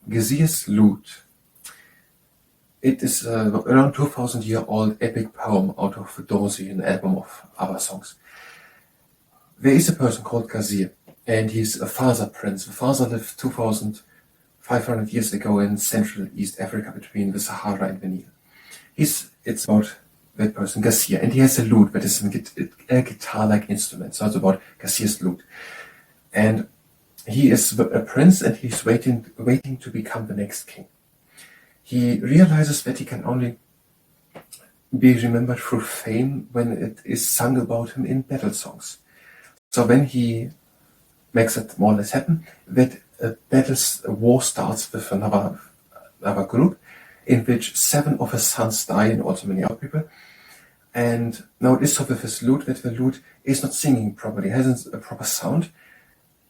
Gassire's Lute. It is around 2000-year-old epic poem out of Dorsey, an album of other songs. There is a person called Gassire, and he's a Fasa prince. The Fasa lived 2,500 years ago in Central East Africa between the Sahara and the Nile. It's about that person, Gassire, and he has a lute that is a guitar-like instrument, so it's about Gassire's lute. And he is a prince, and he's waiting to become the next king. He realizes that he can only be remembered through fame when it is sung about him in battle songs. So when he makes it more or less happen, that a war starts with another group in which 7 of his sons die and also many other people. And now it is so with his lute that the lute is not singing properly, hasn't a proper sound.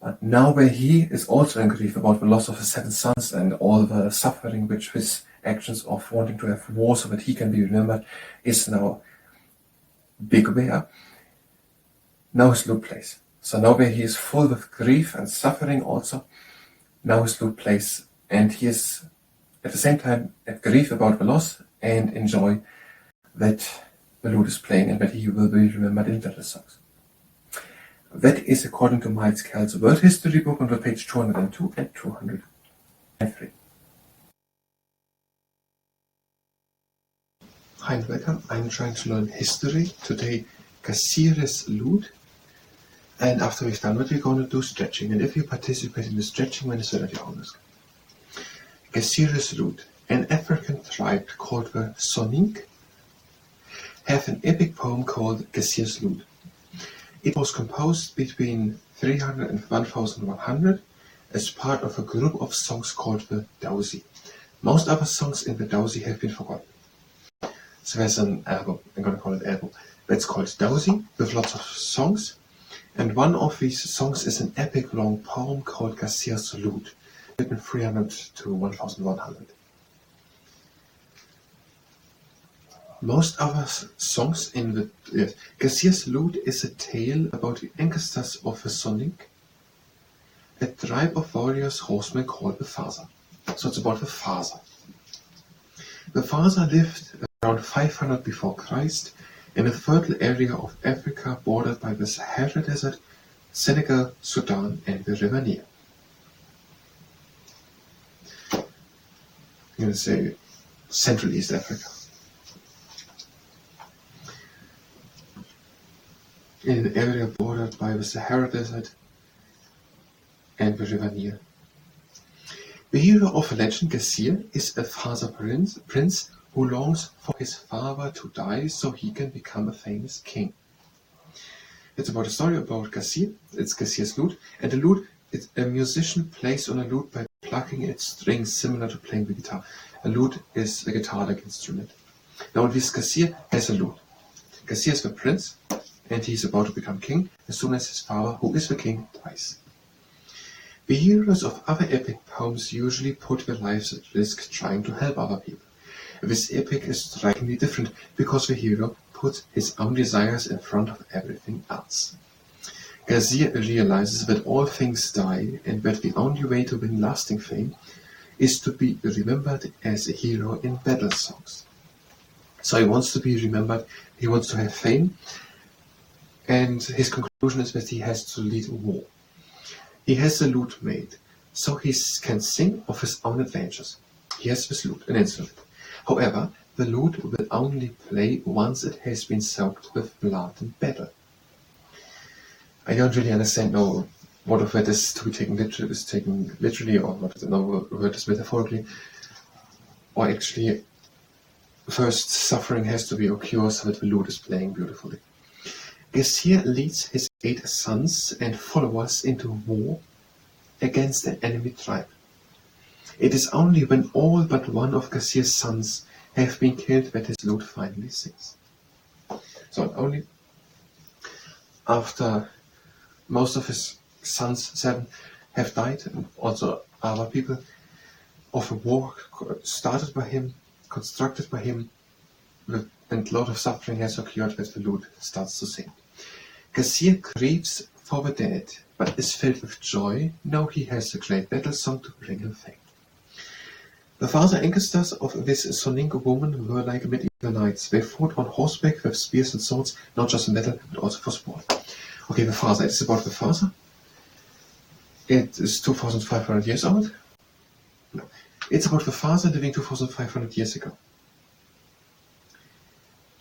But now where he is also in grief about the loss of his 7 sons and all the suffering which his actions of wanting to have war so that he can be remembered is now big aware. Now his lute plays. So now where he is full with grief and suffering also, now his lute plays, and he is at the same time at grief about the loss and enjoy that the lute is playing and that he will be remembered in battle songs. That is according to Miles Kell's World History book on the page 202 and 203. Hi and welcome. I'm trying to learn history. Today, Gassire's Lute. And after we've done that, we're going to do stretching. And if you participate in the stretching, then it's at your own risk. Gassire's Lute. An African tribe called the Soninke have an epic poem called Gassire's Lute. It was composed between 300 and 1100 as part of a group of songs called the Dowsy. Most other songs in the Dowsy have been forgotten. So there's an album, I'm going to call it album, that's called Dowsy, with lots of songs. And one of these songs is an epic long poem called Gassire's Lute, written 300 to 1100. Most other songs in the Gassire's Lute is a tale about the ancestors of the Soninke, a tribe of warriors horsemen called the Fasa. So it's about the Fasa. The Fasa lived around 500 before Christ in a fertile area of Africa bordered by the Sahara Desert, Senegal, Sudan, and the River Nile. I'm going to say Central East Africa. In an area bordered by the Sahara Desert and the River Nile. The hero of the legend, Gassire, is a Fasa prince who longs for his father to die so he can become a famous king. It's about a story about Gassire. It's Gassire's lute, and the lute, a musician plays on a lute by plucking its strings similar to playing the guitar. A lute is a guitar-like instrument. Now this Gassire has a lute. Gassire is the prince, and he's about to become king as soon as his father, who is the king, dies. The heroes of other epic poems usually put their lives at risk trying to help other people. This epic is strikingly different because the hero puts his own desires in front of everything else. Gassire realizes that all things die and that the only way to win lasting fame is to be remembered as a hero in battle songs. So he wants to be remembered, he wants to have fame, and his conclusion is that he has to lead a war. He has a lute made, so he can sing of his own adventures. He has this lute, an instrument. However, the lute will only play once it has been soaked with blood and battle. I don't really understand now what of that is to be taken literally, or what is word is metaphorically, or actually first suffering has to be occurred so that the lute is playing beautifully. Gassire leads his 8 sons and followers into war against an enemy tribe. It is only when all but one of Gassire's sons have been killed that his lute finally sings. So only after most of his sons, 7, have died, and also other people, of a war started by him, constructed by him, and a lot of suffering has occurred that the lute starts to sing. Gassire grieves for the dead, but is filled with joy now he has a great battle song to bring him fame. The father ancestors of this Soninco woman were like medieval knights. They fought on horseback with spears and swords, not just in battle, but also for sport. Okay, the father. It's about the father. It is 2,500 years old. No. It's about the father living 2,500 years ago.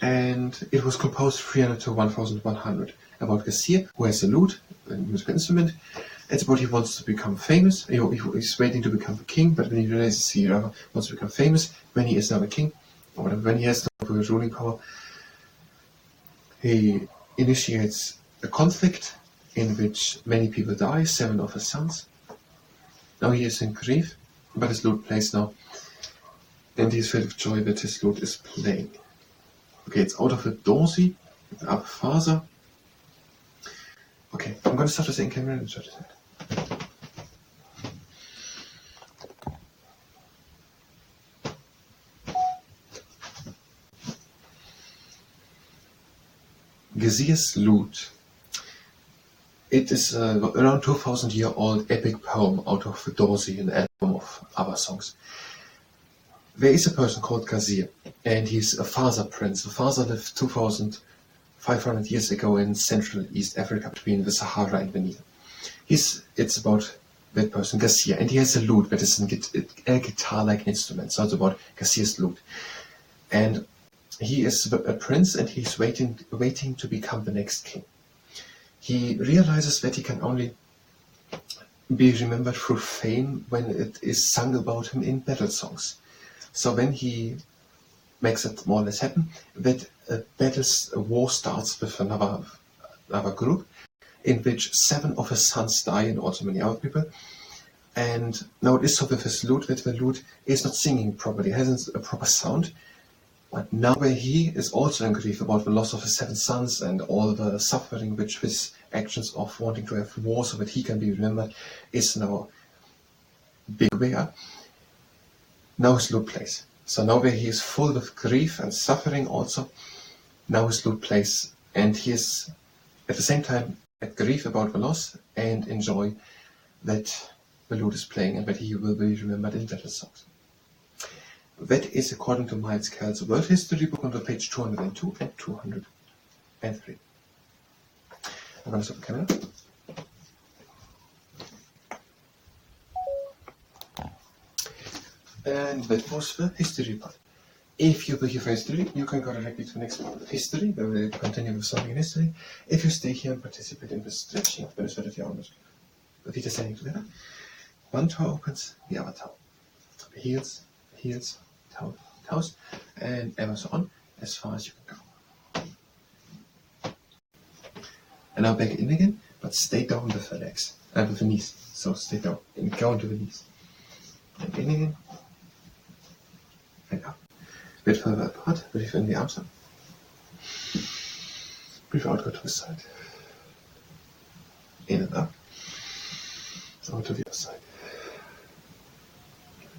And it was composed 300 to 1,100. About Gassire, who has a lute, a musical instrument. It's about he wants to become famous. He's waiting to become a king, but when he realizes he wants to become famous, when he is now a king, or whatever, when he has no ruling power, he initiates a conflict in which many people die, 7 of his sons. Now he is in grief, but his lute plays now, and he is filled with joy that his lute is playing. Okay, it's out of the dorsey, the father. Okay, I'm going to start this in camera and show this out. Gassire's Lute. It is around 2,000-year-old epic poem out of the Dorsey, an album of other songs. There is a person called Gassire, and he's a father prince. The father lived 2,500 years ago in Central East Africa between the Sahara and the Nile. It's about that person, Gassire, and he has a lute that is a guitar-like instrument, so it's about Gassire's lute. And he is a prince, and he's waiting to become the next king. He realizes that he can only be remembered through fame when it is sung about him in battle songs. So when he makes it more or less happen, that a war starts with another group, in which 7 of his sons die and also many other people. And now it is so with his lute that the lute is not singing properly, hasn't a proper sound. But now where he is also in grief about the loss of his 7 sons and all the suffering which his actions of wanting to have war so that he can be remembered is now bigger. Now his lute plays. So now where he is full of grief and suffering also, now his lute plays, and he is at the same time at grief about the loss and enjoy that the lute is playing and that he will be remembered in battle songs. That is according to Miles Cale's World History book on the page 202 and 203. I'm going to stop the camera. And that was the history part. If you will here for history, you can go directly to the next part of history, where we'll continue with something in history. If you stay here and participate in the stretching of the of your arms, the feet are standing together. One toe opens, the other toe. Heels, toe, toes, and ever so on, as far as you can go. And now back in again, but stay down with the legs, with the knees. So stay down and go into the knees. And in again, and up. A bit further apart, breathe in the arms up. Breathe out, go to the side. In and up. Out to the other side.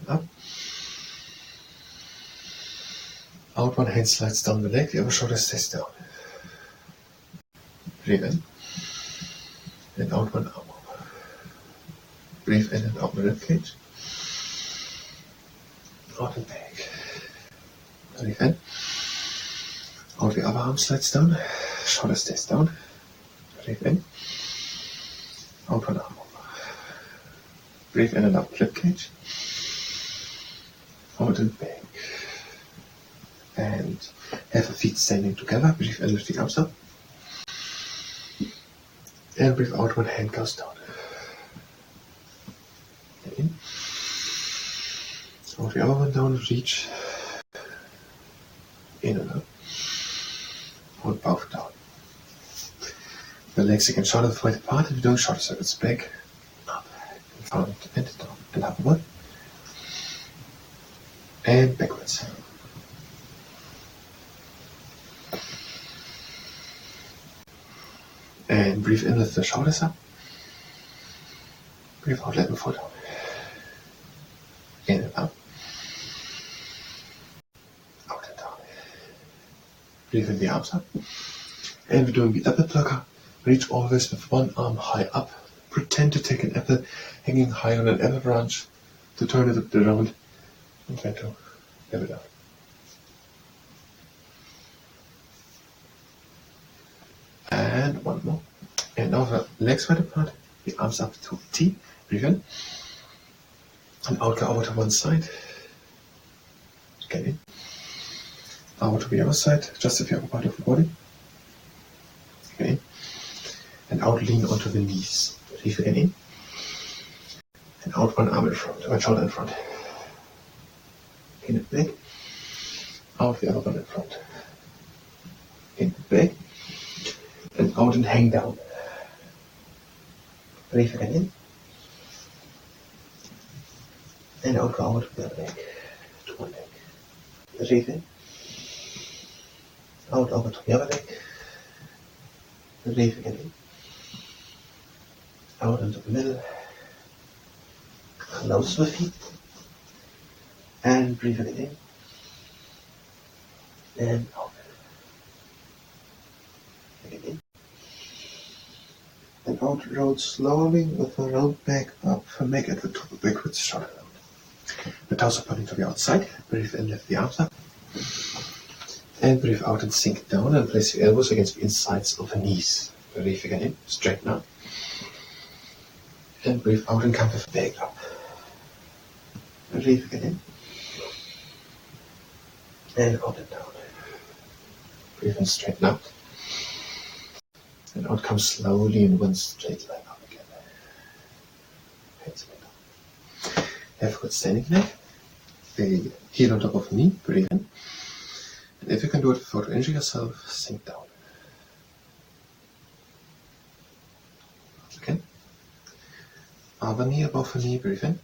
Up. Out, one hand slides down the leg, the other shoulder stays down. Breathe in. And out, one arm over. Breathe in and out the rib cage. Out and back. Breathe in. Out, the other arm slides down. Shoulder stays down. Breathe in. Out, one arm over. Breathe in and out rib cage. Out and back. And have the feet standing together. Breathe in, lift the arms up. And breathe out, one hand goes down. In. Out the other one down, reach. In and up. Out, both down. The legs again, shoulder wide apart. If you're doing shoulder circles, back, up, in front, and down, and upward. And backwards. And breathe in, lift the shoulders up. Breathe out, let them fall down. In and up. Out and down. Breathe in the arms up. And we're doing the apple plucker. Reach always with one arm high up. Pretend to take an apple hanging high on an apple branch. To turn it around and try to level out. And one more. And now the legs wide apart, the arms up to T, breathe in. And out, go over to one side. Get in. Over to the other side, just the upper part of the body. Get in. And out, lean onto the knees. Breathe again in. And out, one arm in front, one shoulder in front. In it back. Out, the other one in front. In it back. And out and hang down. Breathe again in. And out, go over to the other leg. To one leg. Breathe in. Out over to the other leg. Breathe again in. Out into the middle. Close the feet. And breathe again in. And out. Again in. And out, roll slowly with the round back up and make it the top of backwards shoulder round. The torso pointing to the outside. Breathe in, lift the arms up. And breathe out and sink down and place your elbows against the insides of the knees. Breathe again in, straighten out. And breathe out and come with the back up. Breathe again in. And out and down. Breathe in, straighten out. And out, come slowly in one straight line up again. Hands back down. Have a good standing neck. The heel on top of the knee, breathe in. And if you can do it without injuring yourself, sink down. Again. Other knee above the knee, breathe in.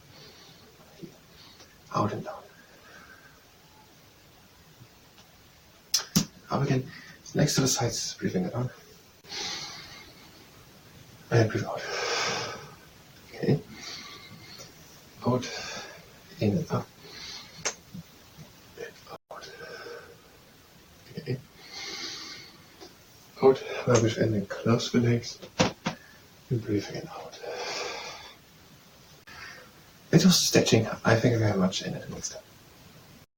Out and down. Up again. Next to the sides, breathing down. And breathe out. Okay. Out. In and up. Out, now breathe in and close the legs and breathe again out. It was stretching. I thank you very much and until next time.